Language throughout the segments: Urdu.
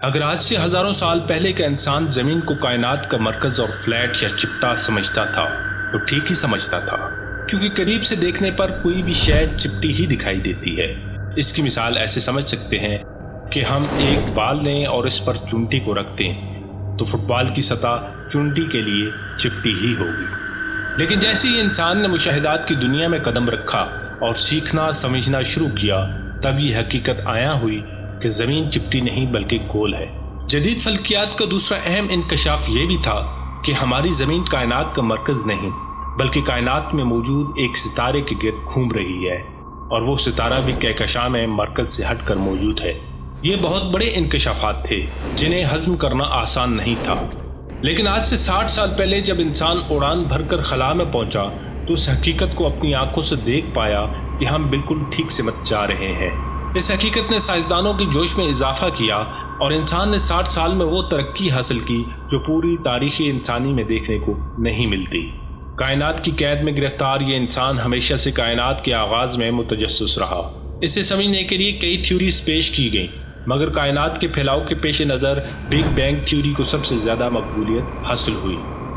اگر آج سے ہزاروں سال پہلے کا انسان زمین کو کائنات کا مرکز اور فلیٹ یا چپٹا سمجھتا تھا تو ٹھیک ہی سمجھتا تھا، کیونکہ قریب سے دیکھنے پر کوئی بھی شے چپٹی ہی دکھائی دیتی ہے۔ اس کی مثال ایسے سمجھ سکتے ہیں کہ ہم ایک بال لیں اور اس پر چونٹی کو رکھ دیں تو فٹ بال کی سطح چونٹی کے لیے چپٹی ہی ہوگی۔ لیکن جیسے ہی انسان نے مشاہدات کی دنیا میں قدم رکھا اور سیکھنا سمجھنا شروع کیا، تب یہ حقیقت عیاں ہوئی کہ زمین چپٹی نہیں بلکہ گول ہے۔ جدید فلکیات کا دوسرا اہم انکشاف یہ بھی تھا کہ ہماری زمین کائنات کا مرکز نہیں بلکہ کائنات میں موجود ایک ستارے کے گرد گھوم رہی ہے، اور وہ ستارہ بھی کہکشاں میں مرکز سے ہٹ کر موجود ہے۔ یہ بہت بڑے انکشافات تھے جنہیں ہضم کرنا آسان نہیں تھا، لیکن آج سے 60 سال پہلے جب انسان اڑان بھر کر خلا میں پہنچا تو اس حقیقت کو اپنی آنکھوں سے دیکھ پایا کہ ہم بالکل ٹھیک سمت جا رہے ہیں۔ اس حقیقت نے سائنسدانوں کے جوش میں اضافہ کیا اور انسان نے 60 سال میں وہ ترقی حاصل کی جو پوری تاریخ انسانی میں دیکھنے کو نہیں ملتی۔ کائنات کی قید میں گرفتار یہ انسان ہمیشہ سے کائنات کے آغاز میں متجسس رہا۔ اسے سمجھنے کے لیے کئی تھیوریز پیش کی گئیں، مگر کائنات کے پھیلاؤ کے پیش نظر بگ بینگ تھیوری کو سب سے زیادہ مقبولیت حاصل ہوئی۔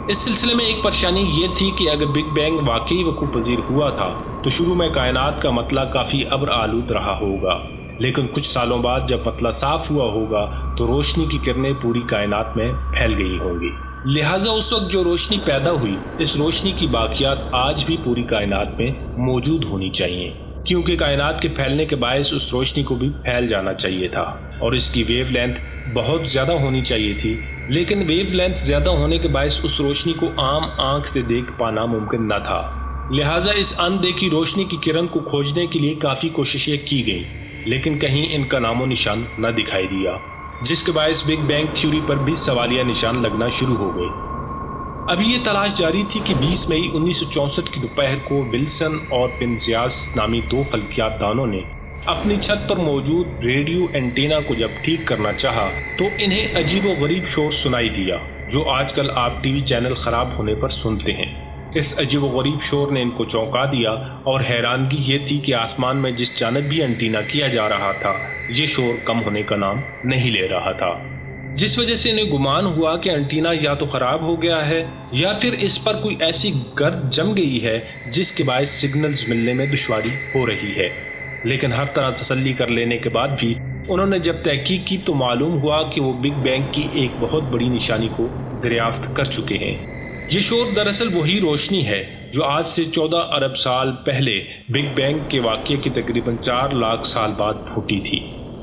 اس سلسلے میں ایک پریشانی یہ تھی کہ اگر بگ بینگ واقعی وقوع پذیر ہوا تھا تو شروع میں کائنات کا مطلع کافی ابر آلود رہا ہوگا، لیکن کچھ سالوں بعد جب مطلع صاف ہوا ہوگا تو روشنی کی کرنیں پوری کائنات میں پھیل گئی ہوں گی۔ لہٰذا اس وقت جو روشنی پیدا ہوئی، اس روشنی کی باقیات آج بھی پوری کائنات میں موجود ہونی چاہیے، کیونکہ کائنات کے پھیلنے کے باعث اس روشنی کو بھی پھیل جانا چاہیے تھا اور اس کی ویو لینتھ بہت زیادہ ہونی چاہیے تھی، لیکن ویو لینتھ زیادہ ہونے کے باعث اس روشنی کو عام آنکھ سے دیکھ پانا ممکن نہ تھا۔ لہٰذا اس اندیکھی روشنی کی کرن کو کھوجنے کے لیے کافی کوششیں کی گئیں، لیکن کہیں ان کا نام و نشان نہ دکھائی دیا، جس کے باعث بگ بینگ تھیوری پر بھی سوالیہ نشان لگنا شروع ہو گئے۔ ابھی یہ تلاش جاری تھی کہ 20 مئی 1964 کی دوپہر کو ولسن اور پنزیاس نامی دو فلکیات دانوں نے اپنی چھت پر موجود ریڈیو اینٹینا کو جب ٹھیک کرنا چاہا تو انہیں عجیب و غریب شور سنائی دیا، جو آج کل آپ ٹی وی چینل خراب ہونے پر سنتے ہیں۔ اس عجیب و غریب شور نے ان کو چونکا دیا اور حیرانگی یہ تھی کہ آسمان میں جس جانب بھی اینٹینا کیا جا رہا تھا یہ شور کم ہونے کا نام نہیں لے رہا تھا، جس وجہ سے انہیں گمان ہوا کہ اینٹینا یا تو خراب ہو گیا ہے یا پھر اس پر کوئی ایسی گرد جم گئی ہے جس کے باعث سگنلز ملنے میں دشواری ہو رہی ہے۔ لیکن ہر طرح تسلی کر لینے کے بعد بھی انہوں نے جب تحقیق کی تو معلوم ہوا کہ وہ بگ بینگ کی ایک بہت بڑی نشانی کو دریافت کر چکے ہیں۔ یہ شور دراصل وہی روشنی ہے جو آج سے 14 ارب سال پہلے بگ بینگ کے واقعے کے تقریباً 4 لاکھ سال بعد پھوٹی تھی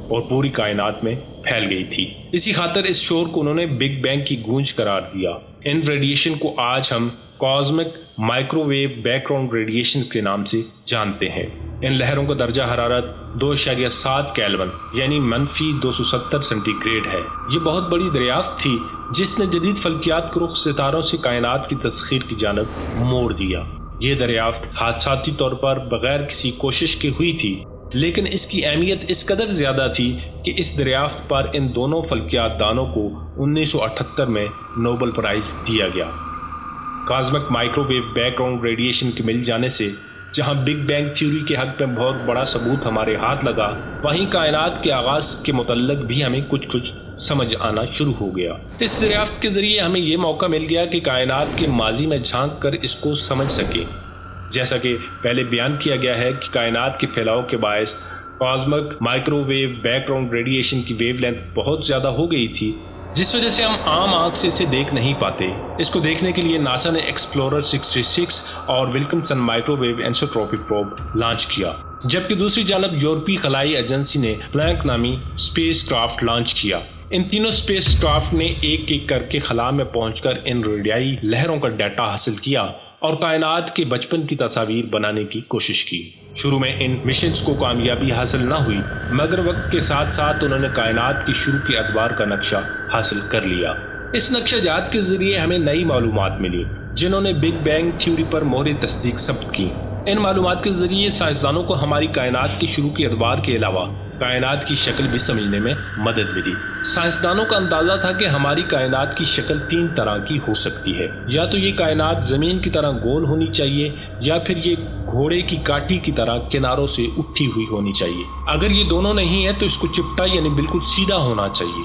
اور پوری کائنات میں پھیل گئی تھی۔ اسی خاطر اس شور کو انہوں نے بگ بینگ کی گونج قرار دیا۔ ان ریڈیشن کو آج ہم cosmic microwave background radiation کے نام سے جانتے ہیں۔ ان لہروں کا درجہ حرارت 2.7 کیلون یعنی -270 سینٹی گریڈ ہے۔ یہ بہت بڑی دریافت تھی جس نے جدید فلکیات کو رخ ستاروں سے کائنات کی تسخیر کی جانب موڑ دیا۔ یہ دریافت حادثاتی طور پر بغیر کسی کوشش کے ہوئی تھی، لیکن اس کی اہمیت اس قدر زیادہ تھی کہ اس دریافت پر ان دونوں فلکیات دانوں کو 1978 میں نوبل پرائز دیا گیا۔ Cosmic microwave background radiation کے مل جانے سے جہاں بگ بینگ تھیوری کے حق میں بہت بڑا ثبوت ہمارے ہاتھ لگا، وہیں کائنات کے آغاز کے متعلق بھی ہمیں کچھ سمجھ آنا شروع ہو گیا۔ اس دریافت کے ذریعے ہمیں یہ موقع مل گیا کہ کائنات کے ماضی میں جھانک کر اس کو سمجھ سکیں۔ جیسا کہ پہلے بیان کیا گیا ہے کہ کائنات کے پھیلاؤ کے باعث cosmic microwave background radiation کی ویو لینتھ بہت زیادہ ہو گئی تھی، جس وجہ سے ہم عام آنکھ سے اسے دیکھ نہیں پاتے۔ اس کو دیکھنے کے لیے ناسا نے ایکسپلورر 66 اور Wilkinson microwave anisotropic probe launch کیا، جبکہ دوسری جانب یورپی خلائی ایجنسی نے پلانک نامی اسپیس کرافٹ لانچ کیا۔ ان تینوں اسپیس کرافٹ نے ایک ایک کر کے خلا میں پہنچ کر ان ریڈیائی لہروں کا ڈیٹا حاصل کیا اور کائنات کے بچپن کی تصاویر بنانے کی کوشش کی۔ شروع میں ان مشنز کو کامیابی حاصل نہ ہوئی، مگر وقت کے ساتھ ساتھ انہوں نے کائنات کی شروع کے ادوار کا نقشہ حاصل کر لیا۔ اس نقشہ جات کے ذریعے ہمیں نئی معلومات ملی جنہوں نے بگ بینگ تھیوری پر مہر تصدیق ثبت کی۔ ان معلومات کے ذریعے سائنسدانوں کو ہماری کائنات کی شروع کے ادوار کے علاوہ کائنات کی شکل بھی سمجھنے میں مدد ملی۔ سائنسدانوں کا اندازہ تھا کہ ہماری کائنات کی شکل 3 طرح کی ہو سکتی ہے، یا تو یہ کائنات زمین کی طرح گول ہونی چاہیے، یا پھر یہ گھوڑے کی کاٹی کی طرح کناروں سے اٹھی ہوئی ہونی چاہیے۔ اگر یہ دونوں نہیں ہے تو اس کو چپٹا یعنی بالکل سیدھا ہونا چاہیے۔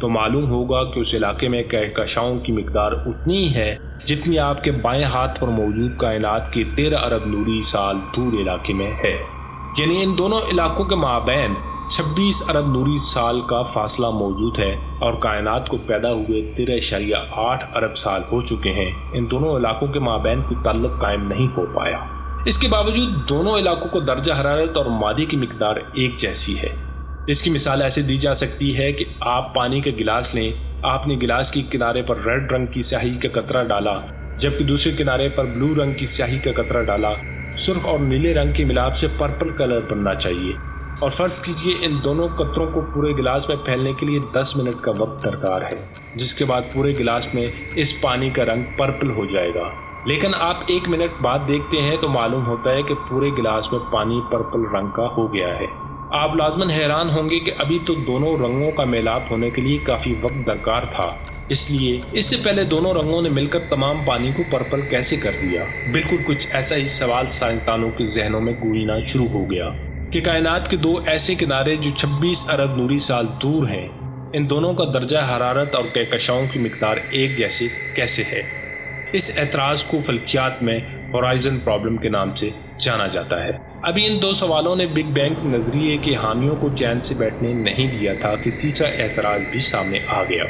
تو معلوم ہوگا کہ اس علاقے میں کہکشاؤں کی مقدار اتنی ہی ہے جتنی آپ کے بائیں ہاتھ پر موجود کائنات کے 13 ارب نوری سال دور علاقے میں ہے۔ یعنی ان دونوں علاقوں کے مابین 26 ارب نوری سال کا فاصلہ موجود ہے اور کائنات کو پیدا ہوئے 13.8 ارب سال ہو چکے ہیں۔ ان دونوں علاقوں کے مابین کوئی تعلق قائم نہیں ہو پایا۔ اس کے باوجود دونوں علاقوں کو درجہ حرارت اور مادے کی مقدار ایک جیسی ہے۔ اس کی مثال ایسے دی جا سکتی ہے کہ آپ پانی کا گلاس لیں، آپ نے گلاس کے کنارے پر ریڈ رنگ کی سیاہی کا قطرہ ڈالا جبکہ دوسرے کنارے پر بلو رنگ کی سیاہی کا قطرہ ڈالا، سرخ اور نیلے رنگ کے ملاپ سے پرپل کلر بننا چاہیے، اور فرض کیجئے ان دونوں قطروں کو پورے گلاس میں پھیلنے کے لیے 10 منٹ کا وقت درکار ہے، جس کے بعد پورے گلاس میں اس پانی کا رنگ پرپل ہو جائے گا۔ لیکن آپ 1 منٹ بعد دیکھتے ہیں تو معلوم ہوتا ہے کہ پورے گلاس میں پانی پرپل رنگ کا ہو گیا ہے۔ آپ لازماً حیران ہوں گے کہ ابھی تو دونوں رنگوں کا میلاپ ہونے کے لیے کافی وقت درکار تھا، اس لیے اس سے پہلے دونوں رنگوں نے مل کر تمام پانی کو پرپل کیسے کر دیا؟ بالکل کچھ ایسا ہی سوال سائنسدانوں کے ذہنوں میں گونجنا شروع ہو گیا کہ کائنات کے دو ایسے کنارے جو 26 ارب نوری سال دور ہیں، ان دونوں کا درجہ حرارت اور کہکشاؤں کی مقدار ایک جیسے کیسے ہے؟ اس اعتراض کو فلکیات میں ہورائزن پرابلم کے نام سے جانا جاتا ہے۔ ابھی ان دو سوالوں نے بگ بینگ نظریے کے حامیوں کو چین سے بیٹھنے نہیں دیا تھا کہ تیسرا اعتراض بھی سامنے آ گیا۔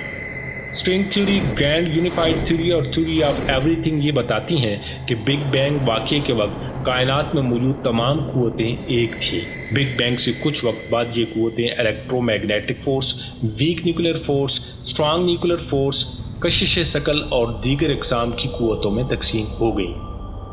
String theory, grand unified theory اور تھیوری آف ایوری تھنگ یہ بتاتی ہیں کہ بگ بینگ واقعے کے وقت کائنات میں موجود تمام قوتیں ایک تھیں۔ بگ بینگ سے کچھ وقت بعد یہ قوتیں electromagnetic force, weak nuclear force, strong nuclear force, کشش ثقل اور دیگر اقسام کی قوتوں میں تقسیم ہو گئیں۔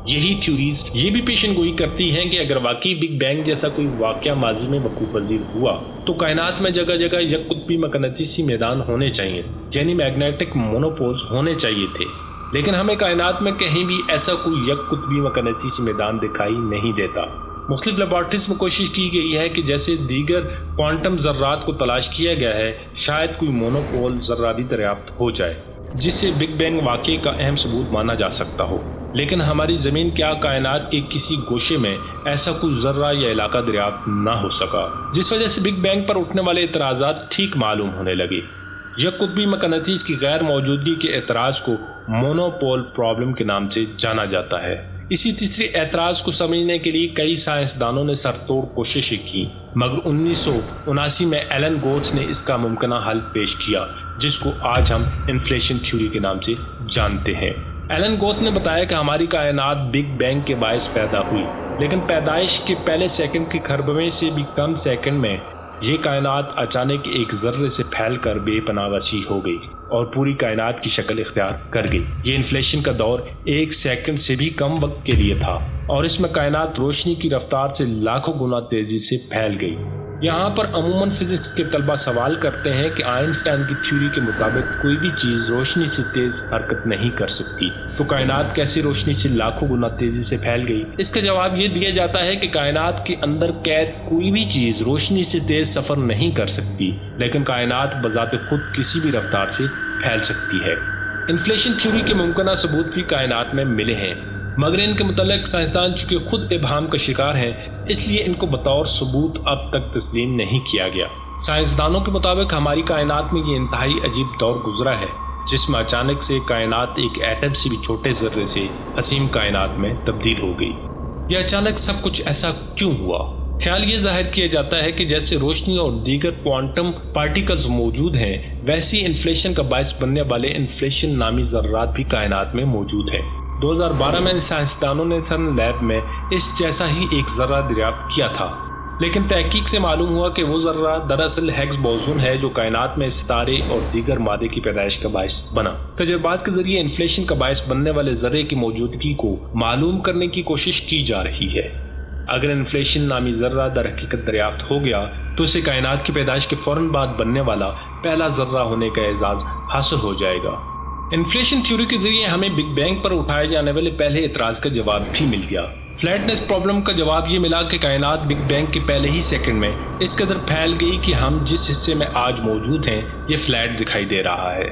یہی تھیوریز یہ بھی پیشن گوئی کرتی ہیں کہ اگر واقعی بگ بینگ جیسا کوئی واقعہ ماضی میں وقوع پذیر ہوا تو کائنات میں جگہ جگہ یک قطبی مقناطیسی میدان ہونے چاہیے، یعنی میگنیٹک مونوپولز ہونے چاہیے تھے، لیکن ہمیں کائنات میں کہیں بھی ایسا کوئی یک قطبی مقناطیسی میدان دکھائی نہیں دیتا۔ مختلف لیبارٹریز میں کوشش کی گئی ہے کہ جیسے دیگر کوانٹم ذرات کو تلاش کیا گیا ہے، شاید کوئی مونوپول ذرہ بھی دریافت ہو جائے جس سے بگ بینگ واقعے کا اہم ثبوت مانا جا سکتا ہو، لیکن ہماری زمین کیا کائنات کے کسی گوشے میں ایسا کوئی ذرہ یا علاقہ دریافت نہ ہو سکا، جس وجہ سے بگ بینگ پر اٹھنے والے اعتراضات ٹھیک معلوم ہونے لگے۔ یک قطبی مقناطیس کی غیر موجودگی کے اعتراض کو مونوپول پرابلم کے نام سے جانا جاتا ہے۔ اسی تیسرے اعتراض کو سمجھنے کے لیے کئی سائنسدانوں نے سرتوڑ کوششیں کی، مگر 1979 میں ایلن گوتس نے اس کا ممکنہ حل پیش کیا، جس کو آج ہم انفلیشن تھیوری کے نام سے جانتے ہیں۔ ایلن گوتس نے بتایا کہ ہماری کائنات بگ بینگ کے باعث پیدا ہوئی، لیکن پیدائش کے پہلے سیکنڈ کے کھربویں سے بھی کم سیکنڈ میں یہ کائنات اچانک ایک ذرے سے پھیل کر بے پناہ وسیع ہو گئی اور پوری کائنات کی شکل اختیار کر گئی۔ یہ انفلیشن کا دور 1 سیکنڈ سے بھی کم وقت کے لیے تھا اور اس میں کائنات روشنی کی رفتار سے لاکھوں گنا تیزی سے پھیل گئی۔ یہاں پر عموماً فزکس کے طلبہ سوال کرتے ہیں کہ آئنسٹائن کی تھیوری کے مطابق کوئی بھی چیز روشنی سے تیز حرکت نہیں کر سکتی، تو کائنات کیسے روشنی سے لاکھوں گنا تیزی سے پھیل گئی؟ اس کا جواب یہ دیا جاتا ہے کہ کائنات کے اندر قید کوئی بھی چیز روشنی سے تیز سفر نہیں کر سکتی، لیکن کائنات بذات خود کسی بھی رفتار سے پھیل سکتی ہے۔ انفلیشن تھیوری کے ممکنہ ثبوت بھی کائنات میں ملے ہیں، مگر ان کے متعلق سائنسدان چونکہ خود ابہام کا شکار ہیں، اس لیے ان کو بطور ثبوت اب تک تسلیم نہیں کیا گیا۔ سائنسدانوں کے مطابق ہماری کائنات میں یہ انتہائی عجیب دور گزرا ہے جس میں اچانک سے کائنات ایک ایٹم سے بھی چھوٹے ذرے سے عظیم کائنات میں تبدیل ہو گئی۔ یہ اچانک سب کچھ ایسا کیوں ہوا؟ خیال یہ ظاہر کیا جاتا ہے کہ جیسے روشنی اور دیگر کوانٹم پارٹیکلز موجود ہیں، ویسی انفلیشن کا باعث بننے والے انفلیشن نامی ذرات بھی کائنات میں موجود ہیں۔ 2012 میں سائنسدانوں نے سرن لیب میں اس جیسا ہی ایک ذرہ دریافت کیا تھا، لیکن تحقیق سے معلوم ہوا کہ وہ ذرہ دراصل ہگز بوزون ہے جو کائنات میں ستارے اور دیگر مادے کی پیدائش کا باعث بنا۔ تجربات کے ذریعے انفلیشن کا باعث بننے والے ذرے کی موجودگی کو معلوم کرنے کی کوشش کی جا رہی ہے۔ اگر انفلیشن نامی ذرہ در حقیقت دریافت ہو گیا تو اسے کائنات کی پیدائش کے فوراً بعد بننے والا پہلا ذرہ ہونے کا اعزاز حاصل ہو جائے گا۔ انفلیشن تھیوری کے ذریعے ہمیں بگ بینگ پر اٹھائے جانے والے پہلے اعتراض کا جواب بھی مل گیا۔ فلیٹنس پرابلم کا جواب یہ ملا کہ کائنات بگ بینگ کے پہلے ہی سیکنڈ میں اس قدر پھیل گئی کہ ہم جس حصے میں آج موجود ہیں یہ فلیٹ دکھائی دے رہا ہے۔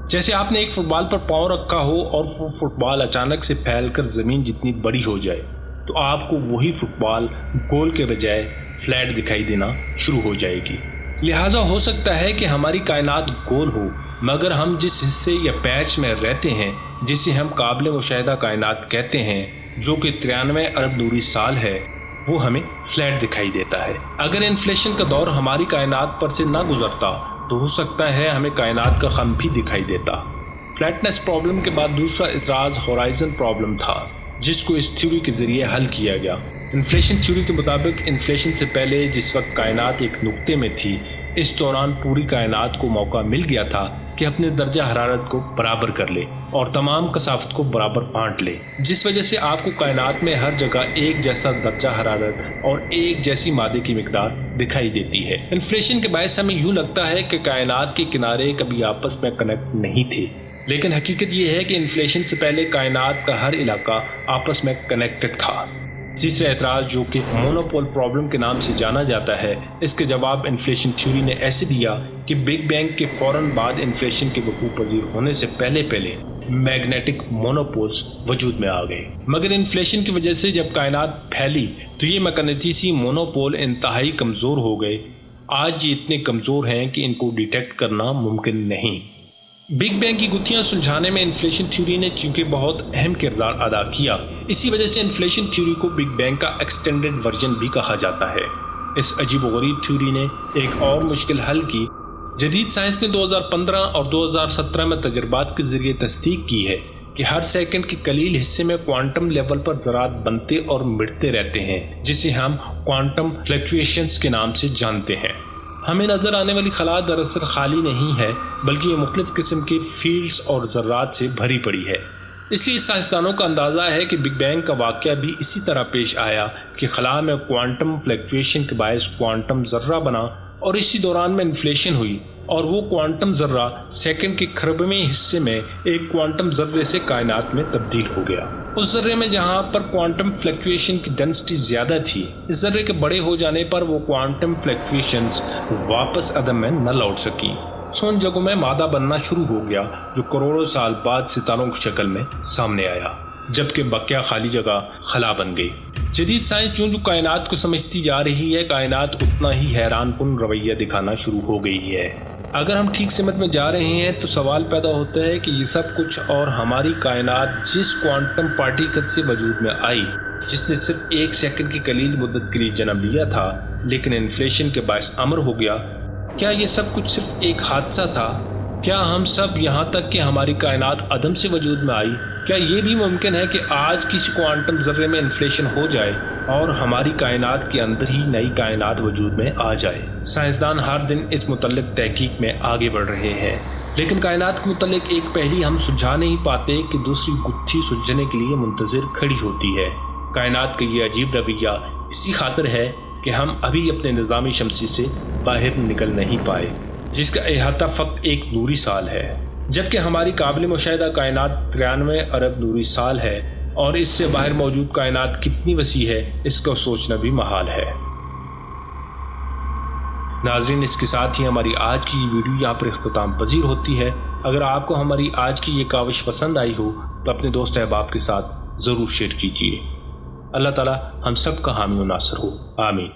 جیسے آپ نے ایک فٹ بال پر پاؤں رکھا ہو اور وہ فٹ بال اچانک سے پھیل کر زمین جتنی بڑی ہو جائے تو آپ کو وہی فٹ بال گول کے بجائے فلیٹ دکھائی دینا شروع ہو جائے گی۔ لہٰذا ہو سکتا ہے کہ ہماری کائنات گول ہو، مگر ہم جس حصے یا پیچ میں رہتے ہیں، جسے ہم قابل مشاہدہ کائنات کہتے ہیں، جو کہ 93 ارب نوری سال ہے، وہ ہمیں فلیٹ دکھائی دیتا ہے۔ اگر انفلیشن کا دور ہماری کائنات پر سے نہ گزرتا تو ہو سکتا ہے ہمیں کائنات کا خم بھی دکھائی دیتا۔ فلیٹنس پرابلم کے بعد دوسرا اعتراض ہورائزن پرابلم تھا، جس کو اس تھیوری کے ذریعے حل کیا گیا۔ انفلیشن تھیوری کے مطابق انفلیشن سے پہلے جس وقت کائنات ایک نقطے میں تھی، اس دوران پوری کائنات کو موقع مل گیا تھا کہ اپنے درجہ حرارت کو برابر کر لے اور تمام کثافت کو برابر بانٹ لے، جس وجہ سے آپ کو کائنات میں ہر جگہ ایک جیسا درجہ حرارت اور ایک جیسی مادے کی مقدار دکھائی دیتی ہے۔ انفلیشن کے باعث ہمیں یوں لگتا ہے کہ کائنات کے کنارے کبھی آپس میں کنیکٹ نہیں تھے، لیکن حقیقت یہ ہے کہ انفلیشن سے پہلے کائنات کا ہر علاقہ آپس میں کنیکٹڈ تھا۔ تیسرا اعتراض، جو کہ مونوپول پرابلم کے نام سے جانا جاتا ہے، اس کے جواب انفلیشن تھیوری نے ایسے دیا کہ بگ بینگ کے فوراً بعد انفلیشن کے وقوع پذیر ہونے سے پہلے میگنیٹک مونوپولز وجود میں آ گئے، مگر انفلیشن کی وجہ سے جب کائنات پھیلی تو یہ مقناطیسی مونوپول انتہائی کمزور ہو گئے۔ آج یہ اتنے کمزور ہیں کہ ان کو ڈیٹیکٹ کرنا ممکن نہیں۔ بگ بینگ کی گتھیاں سلجھانے میں انفلیشن تھیوری نے چونکہ بہت اہم کردار ادا کیا، اسی وجہ سے انفلیشن تھیوری کو بگ بینگ کا ایکسٹینڈڈ ورژن بھی کہا جاتا ہے۔ اس عجیب و غریب تھیوری نے ایک اور مشکل حل کی۔ جدید سائنس نے 2015 اور 2017 میں تجربات کے ذریعے تصدیق کی ہے کہ ہر سیکنڈ کے قلیل حصے میں کوانٹم لیول پر ذرات بنتے اور مٹتے رہتے ہیں، جسے ہم کوانٹم فلکچویشنز کے نام سے جانتے ہیں۔ ہمیں نظر آنے والی خلا دراصل خالی نہیں ہے، بلکہ یہ مختلف قسم کے فیلڈز اور ذرات سے بھری پڑی ہے۔ اس لیے سائنسدانوں کا اندازہ ہے کہ بگ بینگ کا واقعہ بھی اسی طرح پیش آیا کہ خلا میں کوانٹم فلکچویشن کے باعث کوانٹم ذرہ بنا اور اسی دوران میں انفلیشن ہوئی، اور وہ کوانٹم ذرہ سیکنڈ کے کھربویں حصے میں ایک کوانٹم ذرے سے کائنات میں تبدیل ہو گیا۔ اس ذرے میں جہاں پر کوانٹم فلکچویشن کی ڈینسٹی زیادہ تھی، اس ذرے کے بڑے ہو جانے پر وہ کوانٹم فلکچویشنز واپس عدم میں نہ لوٹ سکی۔ ان جگہوں میں مادہ بننا شروع ہو گیا جو کروڑوں سال بعد ستاروں کی شکل میں سامنے آیا، جبکہ بقیہ خالی جگہ خلا بن گئی۔ جدید سائنس جو کائنات کو سمجھتی جا رہی ہے، کائنات اتنا ہی حیران کن رویہ دکھانا شروع ہو گئی ہے۔ اگر ہم ٹھیک سمت میں جا رہے ہیں تو سوال پیدا ہوتا ہے کہ یہ سب کچھ اور ہماری کائنات جس کوانٹم پارٹیکل سے وجود میں آئی، جس نے صرف ایک سیکنڈ کی قلیل مدت کے لیے جنم لیا تھا لیکن انفلیشن کے باعث امر ہو گیا، کیا یہ سب کچھ صرف ایک حادثہ تھا؟ کیا ہم سب یہاں تک کہ ہماری کائنات عدم سے وجود میں آئی؟ کیا یہ بھی ممکن ہے کہ آج کسی کوانٹم ذرے میں انفلیشن ہو جائے اور ہماری کائنات کے اندر ہی نئی کائنات وجود میں آ جائے؟ سائنسدان ہر دن اس متعلق تحقیق میں آگے بڑھ رہے ہیں، لیکن کائنات کے متعلق ایک پہلی ہم سلجھا نہیں پاتے کہ دوسری گتھی سلجھنے کے لیے منتظر کھڑی ہوتی ہے۔ کائنات کا یہ عجیب رویہ اسی خاطر ہے کہ ہم ابھی اپنے نظام شمسی سے باہر نکل نہیں پائے، جس کا احاطہ فقط ایک نوری سال ہے، جبکہ ہماری قابل مشاہدہ کائنات 93 ارب نوری سال ہے، اور اس سے باہر موجود کائنات کتنی وسیع ہے اس کا سوچنا بھی محال ہے۔ ناظرین، اس کے ساتھ ہی ہماری آج کی یہ ویڈیو یہاں پر اختتام پذیر ہوتی ہے۔ اگر آپ کو ہماری آج کی یہ کاوش پسند آئی ہو تو اپنے دوست احباب کے ساتھ ضرور شیئر کیجیے۔ اللہ تعالی ہم سب کا حامی و ناصر ہو، آمین۔